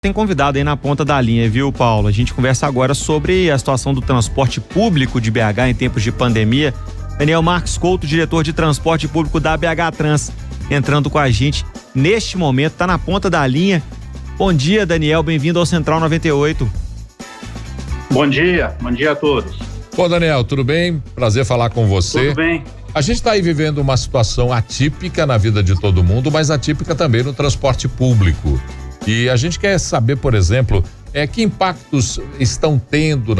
Tem convidado aí na ponta da linha, viu, Paulo? A gente conversa agora sobre a situação do transporte público de BH em tempos de pandemia. Daniel Marques Couto, diretor de transporte público da BH Trans, entrando com a gente neste momento, tá na ponta da linha. Bom dia, Daniel, bem-vindo ao Central 98. Bom dia a todos. Bom, Daniel, tudo bem? Prazer falar com você. Tudo bem. A gente está aí vivendo uma situação atípica na vida de todo mundo, mas atípica também no transporte público. E a gente quer saber, por exemplo, que impactos está tendo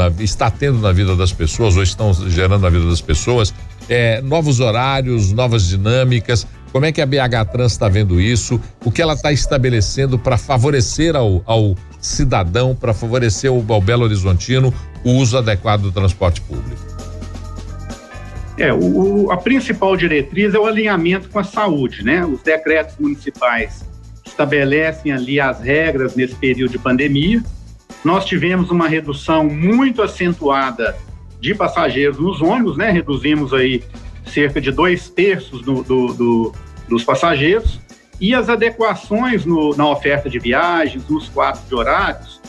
na vida das pessoas, ou estão gerando na vida das pessoas, novos horários, novas dinâmicas. Como é que a BH Trans está vendo isso? O que ela está estabelecendo para favorecer ao cidadão, para favorecer ao Belo Horizontino o uso adequado do transporte público? A principal diretriz é o alinhamento com a saúde, né? Os decretos municipais estabelecem ali as regras nesse período de pandemia. Nós tivemos uma redução muito acentuada de passageiros nos ônibus, né? Reduzimos aí cerca de 2/3 dos passageiros, e as adequações na oferta de viagens, nos quadros de horários,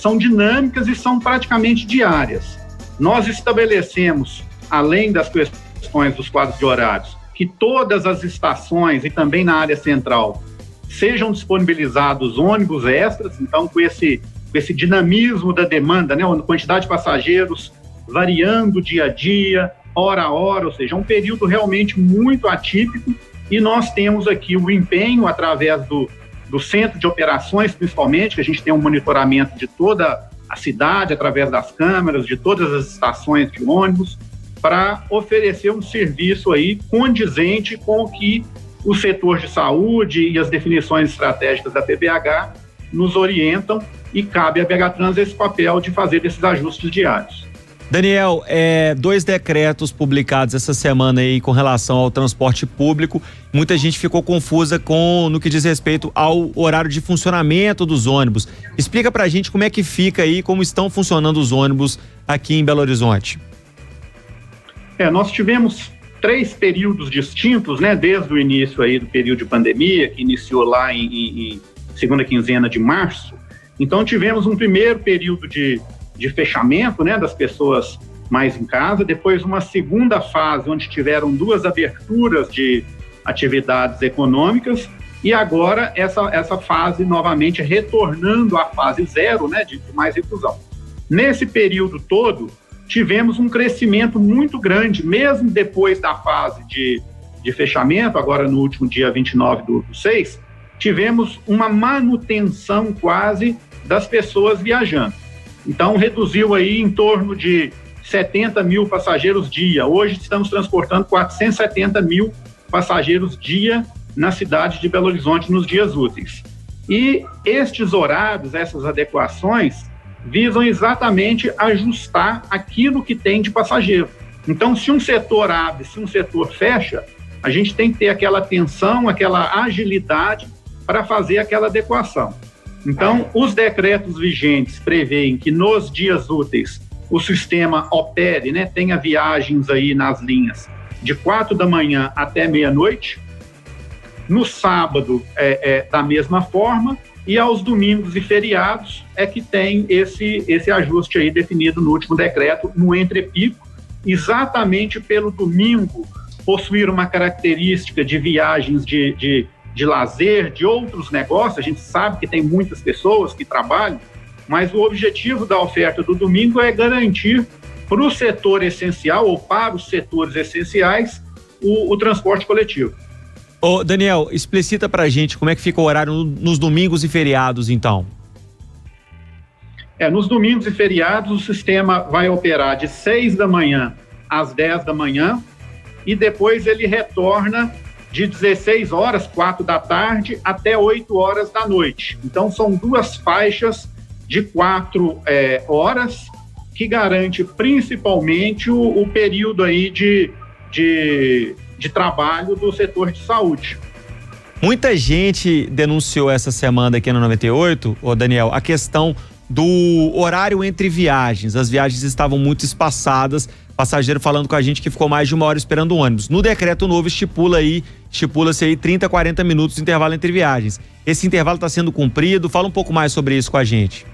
são dinâmicas e são praticamente diárias. Nós estabelecemos, além das questões dos quadros de horários, que todas as estações e também na área central sejam disponibilizados ônibus extras, então com esse dinamismo da demanda, né, a quantidade de passageiros variando dia a dia, hora a hora, ou seja, um período realmente muito atípico, e nós temos aqui o empenho através do centro de operações, principalmente, que a gente tem um monitoramento de toda a cidade, através das câmeras, de todas as estações de ônibus, para oferecer um serviço aí condizente com o que o setor de saúde e as definições estratégicas da PBH nos orientam, e cabe à BH Trans esse papel de fazer esses ajustes diários. Daniel, 2 decretos publicados essa semana aí com relação ao transporte público. Muita gente ficou confusa no que diz respeito ao horário de funcionamento dos ônibus. Explica pra gente como é que fica aí, como estão funcionando os ônibus aqui em Belo Horizonte. Nós tivemos 3 períodos distintos, né, desde o início aí do período de pandemia, que iniciou lá em segunda quinzena de março. Então tivemos um primeiro período de fechamento, né, das pessoas mais em casa, depois uma segunda fase onde tiveram 2 aberturas de atividades econômicas, e agora essa fase novamente retornando à fase 0, né, de mais reclusão. Nesse período todo, tivemos um crescimento muito grande, mesmo depois da fase de fechamento, agora no último dia 29/6, tivemos uma manutenção quase das pessoas viajando. Então, reduziu aí em torno de 70 mil passageiros dia. Hoje estamos transportando 470 mil passageiros dia na cidade de Belo Horizonte nos dias úteis. E estes horários, essas adequações, visam exatamente ajustar aquilo que tem de passageiro. Então, se um setor abre, se um setor fecha, a gente tem que ter aquela atenção, aquela agilidade para fazer aquela adequação. Então, os decretos vigentes prevêem que nos dias úteis o sistema opere, né, tenha viagens aí nas linhas de 4 da manhã até meia-noite. No sábado da mesma forma, e aos domingos e feriados que tem esse ajuste aí definido no último decreto, no entrepico, exatamente pelo domingo possuir uma característica de viagens de lazer, de outros negócios. A gente sabe que tem muitas pessoas que trabalham, mas o objetivo da oferta do domingo é garantir para o setor essencial, ou para os setores essenciais, o transporte coletivo. Ô, Daniel, explicita pra gente como é que fica o horário nos domingos e feriados, então. Nos domingos e feriados, o sistema vai operar de 6 da manhã às 10 da manhã, e depois ele retorna de 16 horas, 4 da tarde, até 8 horas da noite. Então, são 2 faixas de 4 horas, que garante principalmente o período aí de trabalho do setor de saúde. Muita gente denunciou essa semana aqui no 98, Daniel, a questão do horário entre viagens. As viagens estavam muito espaçadas, passageiro falando com a gente que ficou mais de 1 hora esperando o ônibus. No decreto novo estipula-se aí 30, 40 minutos de intervalo entre viagens. Esse intervalo está sendo cumprido? Fala um pouco mais sobre isso com a gente.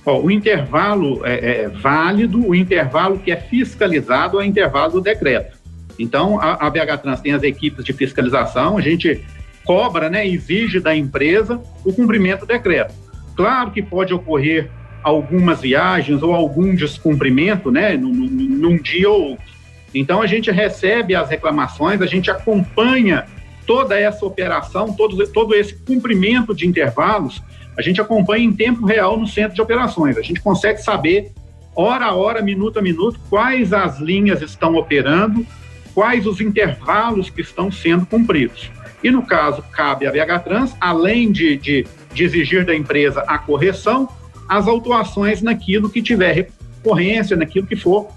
O intervalo é válido, o intervalo que é fiscalizado é o intervalo do decreto. Então, a BH Trans tem as equipes de fiscalização, a gente cobra, né, exige da empresa o cumprimento do decreto. Claro que pode ocorrer algumas viagens ou algum descumprimento, né, num dia ou outro. Então, a gente recebe as reclamações, a gente acompanha toda essa operação, todo esse cumprimento de intervalos, a gente acompanha em tempo real no centro de operações. A gente consegue saber, hora a hora, minuto a minuto, quais as linhas estão operando, quais os intervalos que estão sendo cumpridos. E, no caso, cabe à BH Trans, além de exigir da empresa a correção, as autuações naquilo que tiver recorrência, naquilo que for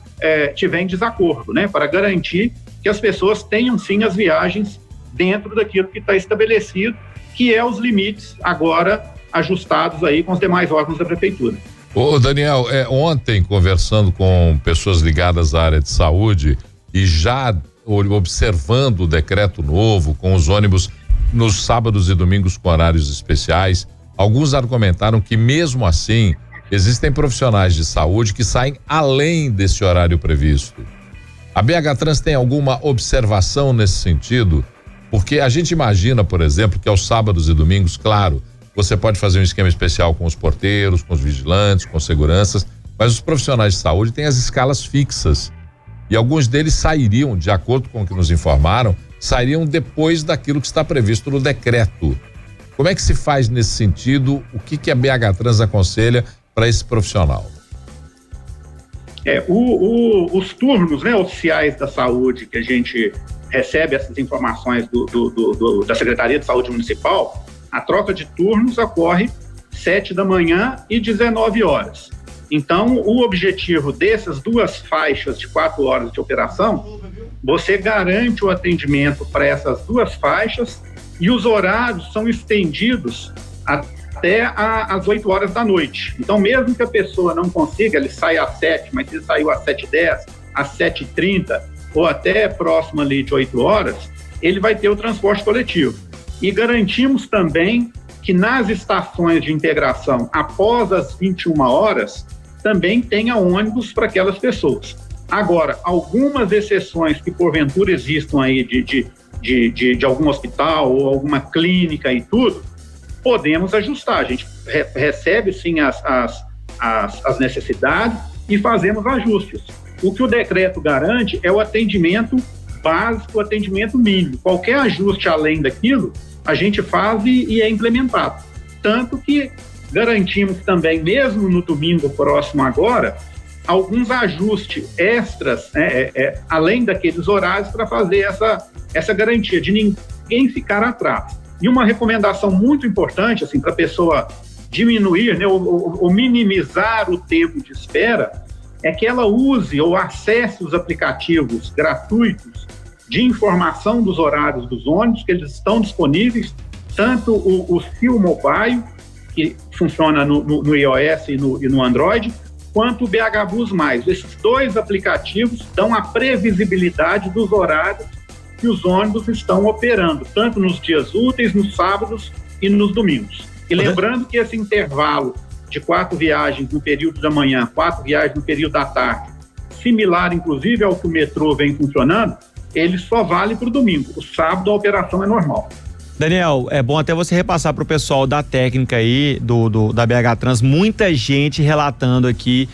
tiver em desacordo, né? Para garantir que as pessoas tenham, sim, as viagens dentro daquilo que está estabelecido, que é os limites agora ajustados aí com os demais órgãos da prefeitura. Ô Daniel, ontem conversando com pessoas ligadas à área de saúde e já observando o decreto novo com os ônibus nos sábados e domingos com horários especiais, alguns argumentaram que mesmo assim existem profissionais de saúde que saem além desse horário previsto. A BH Trans tem alguma observação nesse sentido? Porque a gente imagina, por exemplo, que aos sábados e domingos, claro, você pode fazer um esquema especial com os porteiros, com os vigilantes, com seguranças, mas os profissionais de saúde têm as escalas fixas. E alguns deles sairiam, de acordo com o que nos informaram, sairiam depois daquilo que está previsto no decreto. Como é que se faz nesse sentido? O que a BH Trans aconselha para esse profissional? Os turnos, né, oficiais da saúde, que a gente recebe essas informações da Secretaria de Saúde Municipal, a troca de turnos ocorre 7 da manhã e 19 horas. Então, o objetivo dessas duas faixas de 4 horas de operação, você garante o atendimento para essas duas faixas e os horários são estendidos até às 8 horas da noite. Então, mesmo que a pessoa não consiga, ele sai às 7, mas ele saiu às 7h10, às 7h30 ou até próximo ali de 8 horas, ele vai ter o transporte coletivo. E garantimos também que nas estações de integração, após as 21 horas, também tenha ônibus para aquelas pessoas. Agora, algumas exceções que porventura existam aí de algum hospital ou alguma clínica e tudo, podemos ajustar. A gente recebe sim as necessidades e fazemos ajustes. O que o decreto garante é o atendimento básico, o atendimento mínimo. Qualquer ajuste além daquilo, a gente faz e é implementado. Tanto que garantimos também, mesmo no domingo próximo agora, alguns ajustes extras, além daqueles horários, para fazer essa garantia de ninguém ficar atrás. E uma recomendação muito importante, assim, para a pessoa diminuir, né, ou minimizar o tempo de espera, é que ela use ou acesse os aplicativos gratuitos de informação dos horários dos ônibus, que eles estão disponíveis, tanto o Fio Mobile, que funciona no iOS e no Android, quanto o BH Bus+. Esses dois aplicativos dão a previsibilidade dos horários que os ônibus estão operando, tanto nos dias úteis, nos sábados e nos domingos. E lembrando que esse intervalo de 4 viagens no período da manhã, 4 viagens no período da tarde, similar inclusive ao que o metrô vem funcionando, ele só vale para o domingo. O sábado a operação é normal. Daniel, é bom até você repassar para o pessoal da técnica aí, da BH Trans, muita gente relatando aqui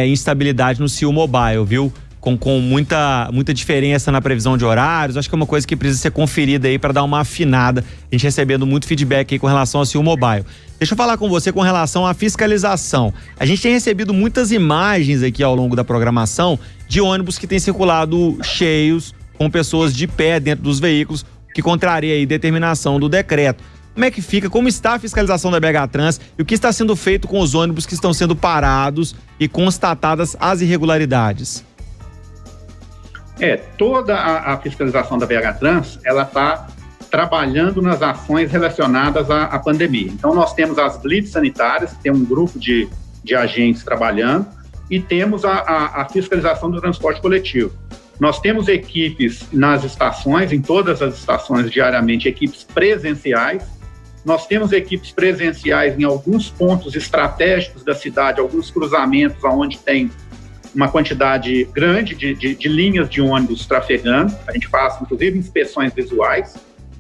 instabilidade no Fio Mobile, viu? Com muita diferença na previsão de horários. Acho que é uma coisa que precisa ser conferida aí para dar uma afinada. A gente recebendo muito feedback aí com relação ao Fio Mobile. Deixa eu falar com você com relação à fiscalização. A gente tem recebido muitas imagens aqui ao longo da programação de ônibus que têm circulado cheios, com pessoas de pé dentro dos veículos, que contraria aí determinação do decreto. Como é que fica? Como está a fiscalização da BH Trans e o que está sendo feito com os ônibus que estão sendo parados e constatadas as irregularidades? Toda a fiscalização da BH Trans, ela está trabalhando nas ações relacionadas à pandemia. Então, nós temos as blitz sanitárias, que tem um grupo de agentes trabalhando, e temos a fiscalização do transporte coletivo. Nós temos equipes nas estações, em todas as estações diariamente, equipes presenciais. Nós temos equipes presenciais em alguns pontos estratégicos da cidade, alguns cruzamentos onde tem uma quantidade grande de linhas de ônibus trafegando. A gente faz, inclusive, inspeções visuais.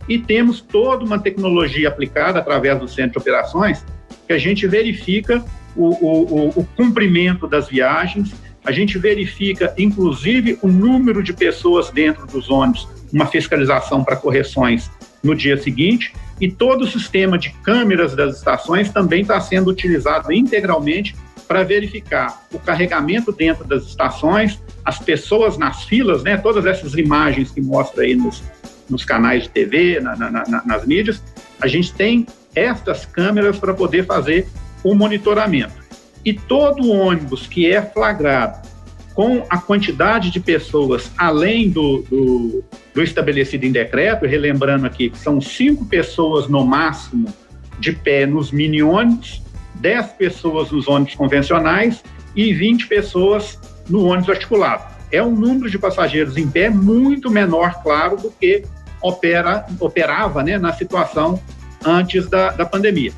E temos toda uma tecnologia aplicada através do centro de operações que a gente verifica o cumprimento das viagens, a gente verifica, inclusive, o número de pessoas dentro dos ônibus, uma fiscalização para correções no dia seguinte, e todo o sistema de câmeras das estações também está sendo utilizado integralmente para verificar o carregamento dentro das estações, as pessoas nas filas, né, todas essas imagens que mostra aí nos canais de TV, nas mídias, a gente tem estas câmeras para poder fazer o monitoramento. E todo ônibus que é flagrado com a quantidade de pessoas além do estabelecido em decreto, relembrando aqui que são 5 pessoas no máximo de pé nos mini ônibus, 10 pessoas nos ônibus convencionais e 20 pessoas no ônibus articulado. É um número de passageiros em pé muito menor, claro, do que operava, né, na situação antes da pandemia.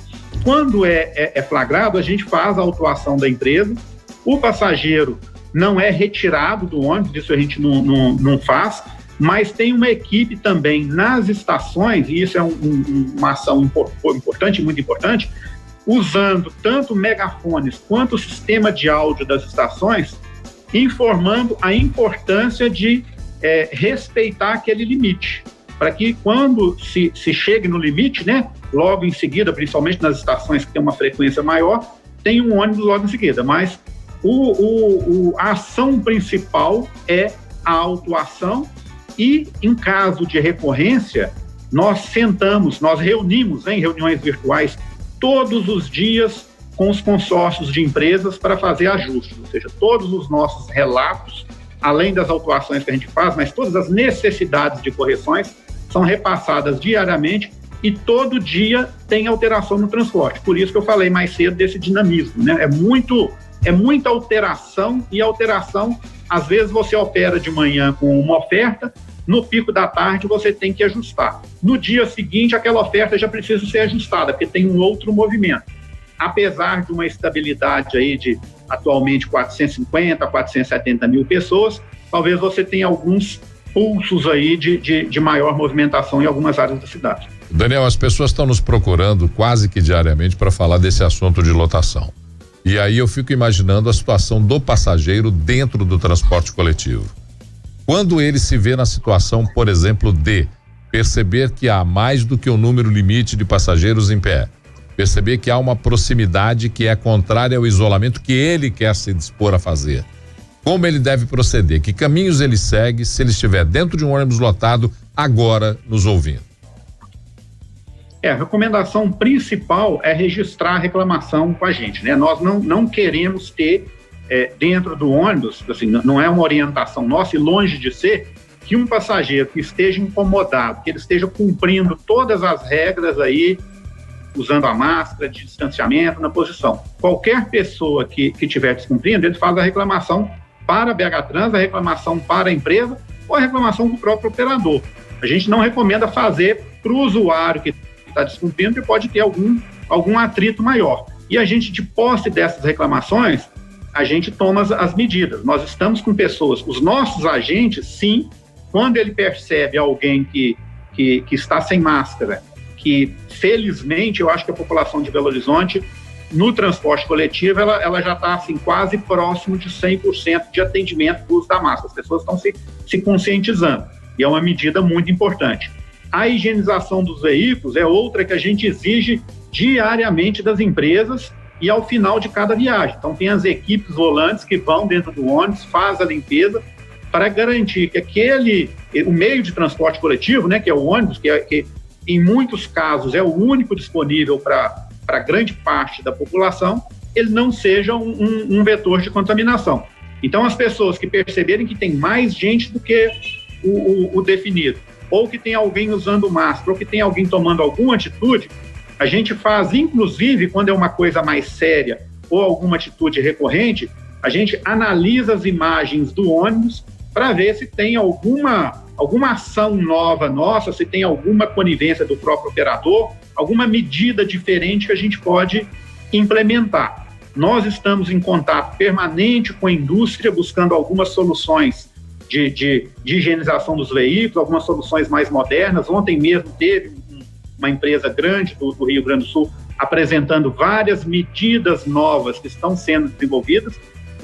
Quando é flagrado, a gente faz a autuação da empresa, o passageiro não é retirado do ônibus, isso a gente não faz, mas tem uma equipe também nas estações, e isso é uma ação importante, muito importante, usando tanto megafones quanto o sistema de áudio das estações, informando a importância de respeitar aquele limite, para que quando se chegue no limite, né, logo em seguida, principalmente nas estações que tem uma frequência maior, tem um ônibus logo em seguida, mas a ação principal é a autuação e, em caso de recorrência, nós reunimos, né, em reuniões virtuais todos os dias com os consórcios de empresas para fazer ajustes, ou seja, todos os nossos relatos, além das autuações que a gente faz, mas todas as necessidades de correções são repassadas diariamente e todo dia tem alteração no transporte. Por isso que eu falei mais cedo desse dinamismo, né? É muita alteração, e alteração, às vezes você opera de manhã com uma oferta, no pico da tarde você tem que ajustar. No dia seguinte, aquela oferta já precisa ser ajustada, porque tem um outro movimento. Apesar de uma estabilidade aí de atualmente 450 a 470 mil pessoas, talvez você tenha alguns pulsos aí de maior movimentação em algumas áreas da cidade. Daniel, as pessoas estão nos procurando quase que diariamente para falar desse assunto de lotação. E aí eu fico imaginando a situação do passageiro dentro do transporte coletivo. Quando ele se vê na situação, por exemplo, de perceber que há mais do que o número limite de passageiros em pé, perceber que há uma proximidade que é contrária ao isolamento que ele quer se dispor a fazer, como ele deve proceder, que caminhos ele segue se ele estiver dentro de um ônibus lotado agora nos ouvindo? A recomendação principal é registrar a reclamação com a gente, né? Nós não queremos ter dentro do ônibus, assim, não é uma orientação nossa, e longe de ser, que um passageiro que esteja incomodado, que ele esteja cumprindo todas as regras aí, usando a máscara, de distanciamento, na posição. Qualquer pessoa que estiver descumprindo, ele faz a reclamação para a BH Trans, a reclamação para a empresa ou a reclamação do próprio operador. A gente não recomenda fazer para o usuário que está descumprindo, que pode ter algum atrito maior. E a gente, de posse dessas reclamações, a gente toma as medidas. Nós estamos com pessoas, os nossos agentes, sim, quando ele percebe alguém que está sem máscara, que felizmente eu acho que a população de Belo Horizonte, no transporte coletivo, ela já está assim, quase próximo de 100% de atendimento do uso da máscara. As pessoas estão se conscientizando, e é uma medida muito importante. A higienização dos veículos é outra que a gente exige diariamente das empresas e ao final de cada viagem. Então tem as equipes volantes que vão dentro do ônibus, faz a limpeza para garantir que o meio de transporte coletivo, né, que é o ônibus, que em muitos casos é o único disponível para grande parte da população, ele não seja um vetor de contaminação. Então as pessoas que perceberem que tem mais gente do que o definido, ou que tem alguém usando máscara, ou que tem alguém tomando alguma atitude, a gente faz, inclusive, quando é uma coisa mais séria ou alguma atitude recorrente, a gente analisa as imagens do ônibus para ver se tem alguma ação nova nossa, se tem alguma conivência do próprio operador, alguma medida diferente que a gente pode implementar. Nós estamos em contato permanente com a indústria, buscando algumas soluções de higienização dos veículos, algumas soluções mais modernas. Ontem mesmo teve uma empresa grande do Rio Grande do Sul apresentando várias medidas novas que estão sendo desenvolvidas.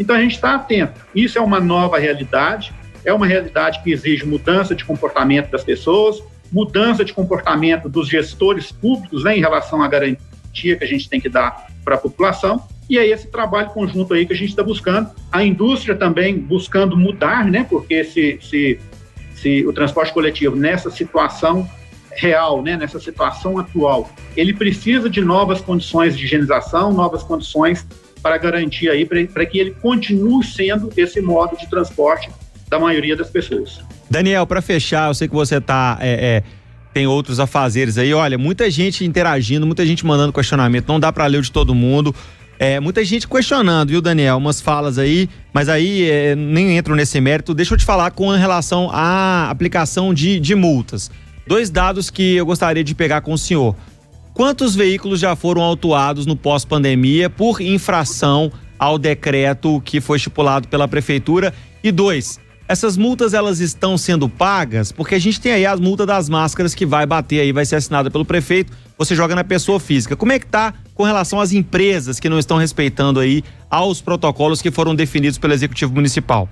Então a gente está atento. Isso é uma nova realidade, é uma realidade que exige mudança de comportamento das pessoas, mudança de comportamento dos gestores públicos, né, em relação à garantia que a gente tem que dar para a população. E é esse trabalho conjunto aí que a gente está buscando. A indústria também buscando mudar, né, porque se o transporte coletivo nessa situação real, né, nessa situação atual, ele precisa de novas condições de higienização, novas condições para garantir aí, para que ele continue sendo esse modo de transporte da maioria das pessoas. Daniel, para fechar, eu sei que você tem outros afazeres aí, olha, muita gente interagindo, muita gente mandando questionamento, não dá para ler o de todo mundo, muita gente questionando, viu, Daniel, umas falas aí, mas aí nem entro nesse mérito. Deixa eu te falar com relação à aplicação de multas. 2 dados que eu gostaria de pegar com o senhor. Quantos veículos já foram autuados no pós-pandemia por infração ao decreto que foi estipulado pela prefeitura? E 2, essas multas, elas estão sendo pagas? Porque a gente tem aí as multas das máscaras que vai bater aí, vai ser assinada pelo prefeito, você joga na pessoa física. Como é que tá com relação às empresas que não estão respeitando aí aos protocolos que foram definidos pelo Executivo Municipal?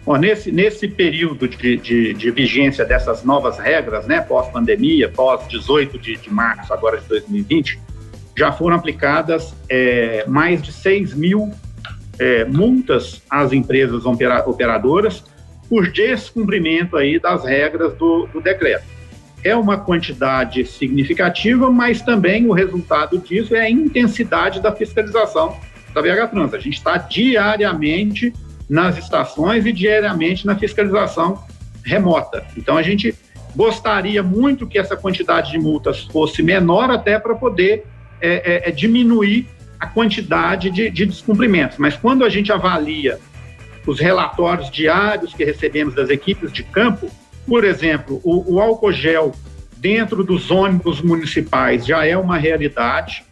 Bom, nesse período de vigência dessas novas regras, né, pós-pandemia, pós 18 de março agora de 2020, já foram aplicadas mais de 6 mil multas às empresas operadoras por descumprimento aí das regras do decreto. É uma quantidade significativa, mas também o resultado disso é a intensidade da fiscalização da BH Trans. A gente está diariamente nas estações e diariamente na fiscalização remota. Então a gente gostaria muito que essa quantidade de multas fosse menor, até para poder diminuir a quantidade de descumprimentos. Mas quando a gente avalia os relatórios diários que recebemos das equipes de campo, por exemplo, o álcool gel dentro dos ônibus municipais já é uma realidade.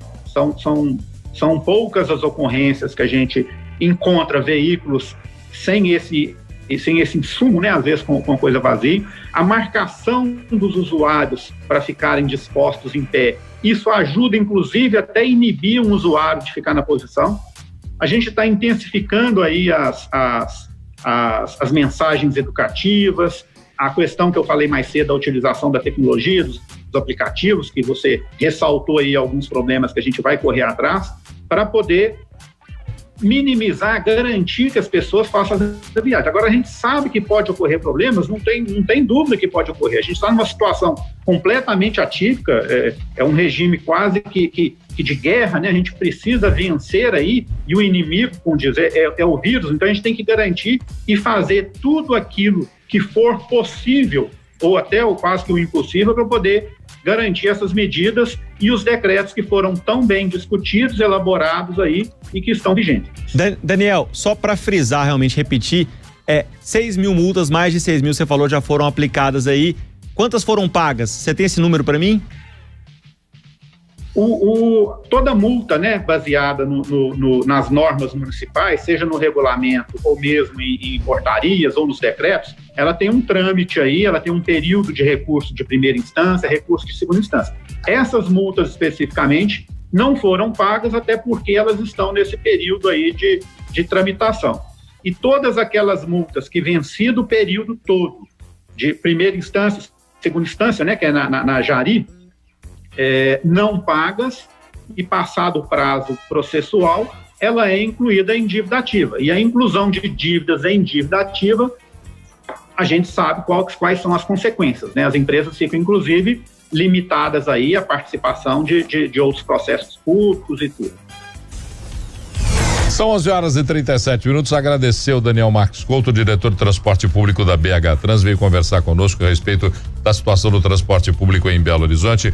São poucas as ocorrências que a gente encontra veículos sem esse insumo, né? Às vezes com coisa vazia. A marcação dos usuários para ficarem dispostos em pé, isso ajuda, inclusive, até inibir um usuário de ficar na posição. A gente está intensificando aí as mensagens educativas, a questão que eu falei mais cedo, da utilização da tecnologia, dos aplicativos, que você ressaltou aí alguns problemas que a gente vai correr atrás, para poder minimizar, garantir que as pessoas façam essa viagem. Agora, a gente sabe que pode ocorrer problemas, não tem dúvida que pode ocorrer. A gente está numa situação completamente atípica, é um regime quase que de guerra, né? A gente precisa vencer aí, e o inimigo, como dizer, é o vírus. Então a gente tem que garantir e fazer tudo aquilo que for possível, ou até o quase que o impossível, para poder garantir essas medidas e os decretos que foram tão bem discutidos, elaborados aí e que estão vigentes. Daniel, só para frisar, realmente repetir, 6 mil multas, mais de 6 mil, você falou, já foram aplicadas aí. Quantas foram pagas? Você tem esse número para mim? Toda multa, né, baseada nas normas municipais, seja no regulamento ou mesmo em portarias ou nos decretos, ela tem um trâmite aí, ela tem um período de recurso de primeira instância, recurso de segunda instância. Essas multas especificamente não foram pagas, até porque elas estão nesse período aí de tramitação. E todas aquelas multas que vencido o período todo, de primeira instância, segunda instância, né, que é na Jari, não pagas, e passado o prazo processual, ela é incluída em dívida ativa. E a inclusão de dívidas em dívida ativa, a gente sabe quais são as consequências, né? As empresas ficam, inclusive, limitadas aí à participação de outros processos públicos e tudo. São 11h37. Agradecer o Daniel Marques Couto, diretor de transporte público da BH Trans, veio conversar conosco a respeito da situação do transporte público em Belo Horizonte.